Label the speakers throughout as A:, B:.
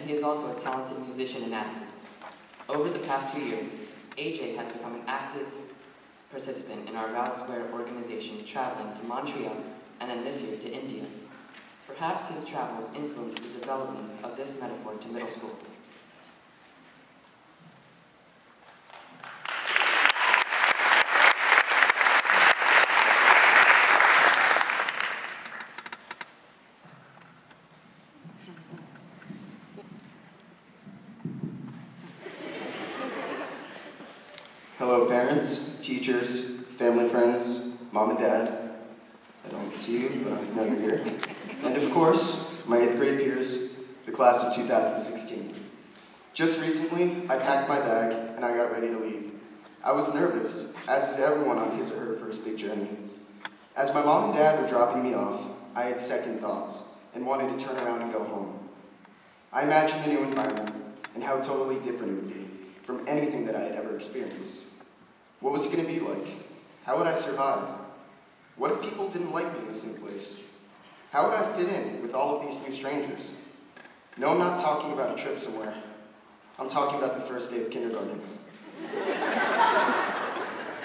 A: he is also a talented musician and athlete. Over the past 2 years, AJ has become an active participant in our Val Square organization, traveling to Montreal and then this year to India. Perhaps his travels influenced the development of this metaphor to middle school.
B: Hello parents, teachers, family friends, mom and dad. I don't see you, but I know you're here. And of course, my 8th grade peers, the class of 2016. Just recently, I packed my bag and I got ready to leave. I was nervous, as is everyone on his or her first big journey. As my mom and dad were dropping me off, I had second thoughts and wanted to turn around and go home. I imagined the new environment and how totally different it would be from anything that I had ever experienced. What was it going to be like? How would I survive? What if people didn't like me in this new place? How would I fit in with all of these new strangers? No, I'm not talking about a trip somewhere. I'm talking about the first day of kindergarten.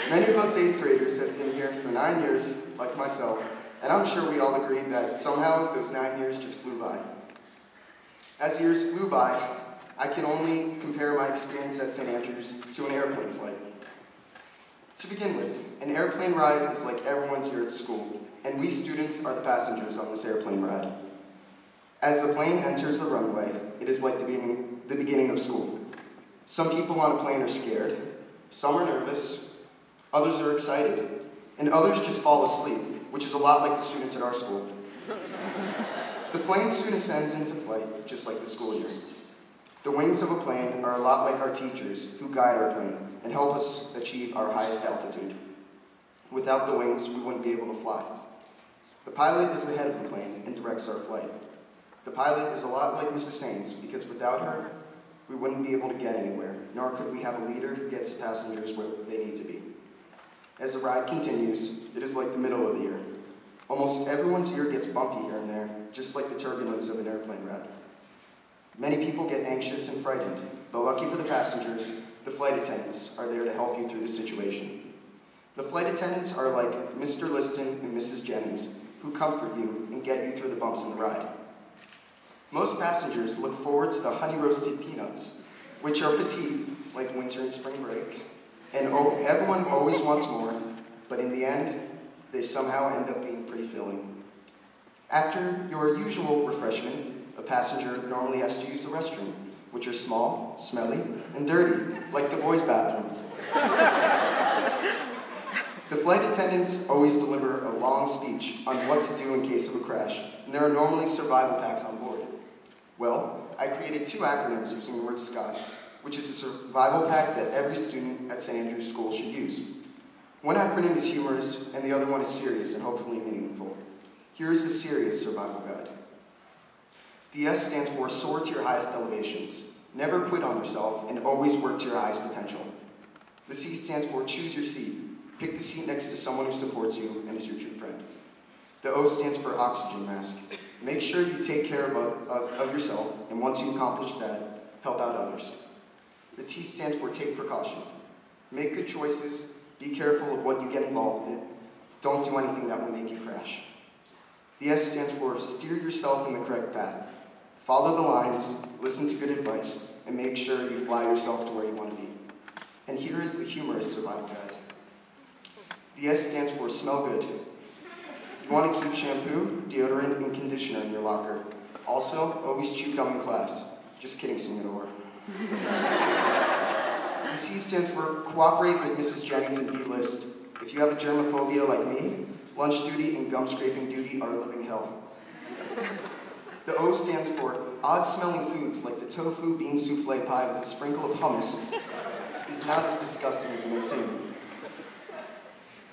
B: Many of us 8th graders have been here for 9 years, like myself, and I'm sure we all agree that somehow those 9 years just flew by. As years flew by, I can only compare my experience at St. Andrews to an airplane flight. To begin with, an airplane ride is like everyone's here at school, and we students are the passengers on this airplane ride. As the plane enters the runway, it is like the beginning of school. Some people on a plane are scared, some are nervous, others are excited, and others just fall asleep, which is a lot like the students at our school. The plane soon ascends into flight, just like the school year. The wings of a plane are a lot like our teachers who guide our plane and help us achieve our highest altitude. Without the wings, we wouldn't be able to fly. The pilot is the head of the plane and directs our flight. The pilot is a lot like Mrs. Haynes because without her, we wouldn't be able to get anywhere, nor could we have a leader who gets the passengers where they need to be. As the ride continues, it is like the middle of the year. Almost everyone's ear gets bumpy here and there, just like the turbulence of an airplane ride. Many people get anxious and frightened, but lucky for the passengers, the flight attendants are there to help you through the situation. The flight attendants are like Mr. Liston and Mrs. Jennings, who comfort you and get you through the bumps in the ride. Most passengers look forward to the honey-roasted peanuts, which are petite, like winter and spring break, and everyone always wants more, but in the end, they somehow end up being pretty filling. After your usual refreshment, a passenger normally has to use the restroom, which are small, smelly, and dirty, like the boys' bathroom. The flight attendants always deliver a long speech on what to do in case of a crash, and there are normally survival packs on board. Well, I created 2 acronyms using the word SCOTS, which is a survival pack that every student at St. Andrews School should use. One acronym is humorous, and the other one is serious and hopefully meaningful. Here is the serious survival guide. The S stands for soar to your highest elevations. Never quit on yourself and always work to your highest potential. The C stands for choose your seat. Pick the seat next to someone who supports you and is your true friend. The O stands for oxygen mask. Make sure you take care of yourself, and once you accomplish that, help out others. The T stands for take precaution. Make good choices, be careful of what you get involved in. Don't do anything that will make you crash. The S stands for steer yourself in the correct path. Follow the lines, listen to good advice, and make sure you fly yourself to where you want to be. And here is the humorous survival guide. The S stands for smell good. You want to keep shampoo, deodorant, and conditioner in your locker. Also, always chew gum in class. Just kidding, Senor. The C stands for cooperate with Mrs. Jennings and B-list. If you have a germophobia like me, lunch duty and gum scraping duty are a living hell. The O stands for odd-smelling foods like the tofu bean souffle pie with a sprinkle of hummus is not as disgusting as it may seem.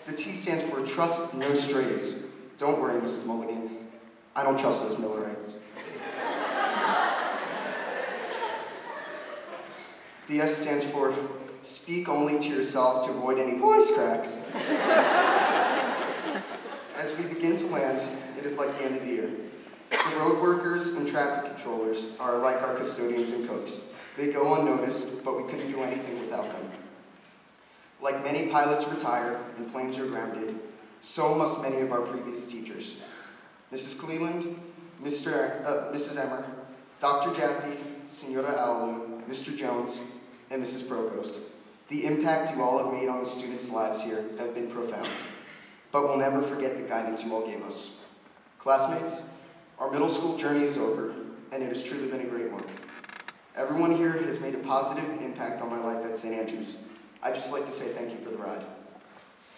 B: The T stands for trust no strays. Don't worry, Mrs. Mulligan. I don't trust those Millerites. The S stands for speak only to yourself to avoid any voice cracks. As we begin to land, it is like the end of the year. The The road workers and traffic controllers are like our custodians and cooks. They go unnoticed, but we couldn't do anything without them. Like many pilots retire and planes are grounded, so must many of our previous teachers. Mrs. Cleveland, Mrs. Emmer, Dr. Jaffe, Senora Alalu, Mr. Jones, and Mrs. Brokos. The impact you all have made on the students' lives here have been profound, but we'll never forget the guidance you all gave us. Classmates, our middle school journey is over, and it has truly been a great one. Everyone here has made a positive impact on my life at St. Andrews. I'd just like to say thank you for the ride.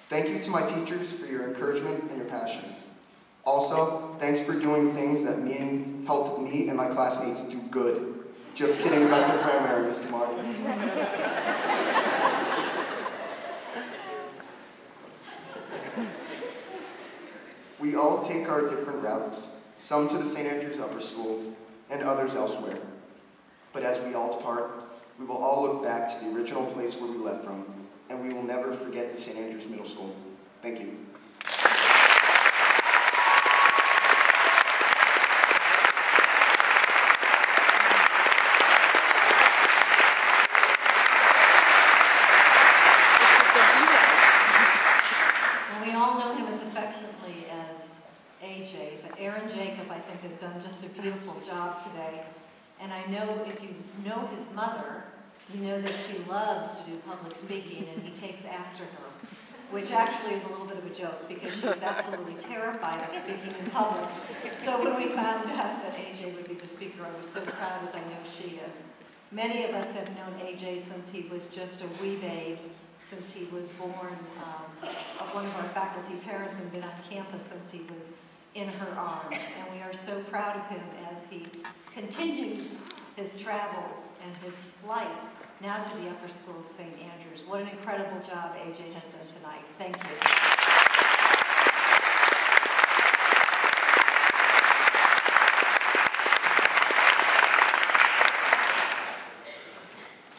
B: Thank you to my teachers for your encouragement and your passion. Also, thanks for doing things that helped me and my classmates do good. Just kidding about the primary, Mr. Martin. We all take our different routes, some to the St. Andrews Upper School and others elsewhere. But as we all depart, we will all look back to the original place where we left from, and we will never forget the St. Andrews Middle School. Thank you.
C: We all know him as affectionately as AJ, but Aaron Jacob, I think, has done just a beautiful job today. And I know if you know his mother, you know that she loves to do public speaking, and he takes after her, which actually is a little bit of a joke because she was absolutely terrified of speaking in public. So when we found out that AJ would be the speaker, I was so proud, as I know she is. Many of us have known AJ since he was just a wee babe, since he was born of one of our faculty parents and been on campus since he was in her arms. And we are so proud of him as he continues his travels and his flight now to the upper school at St. Andrews. What an incredible job AJ has done tonight. Thank you.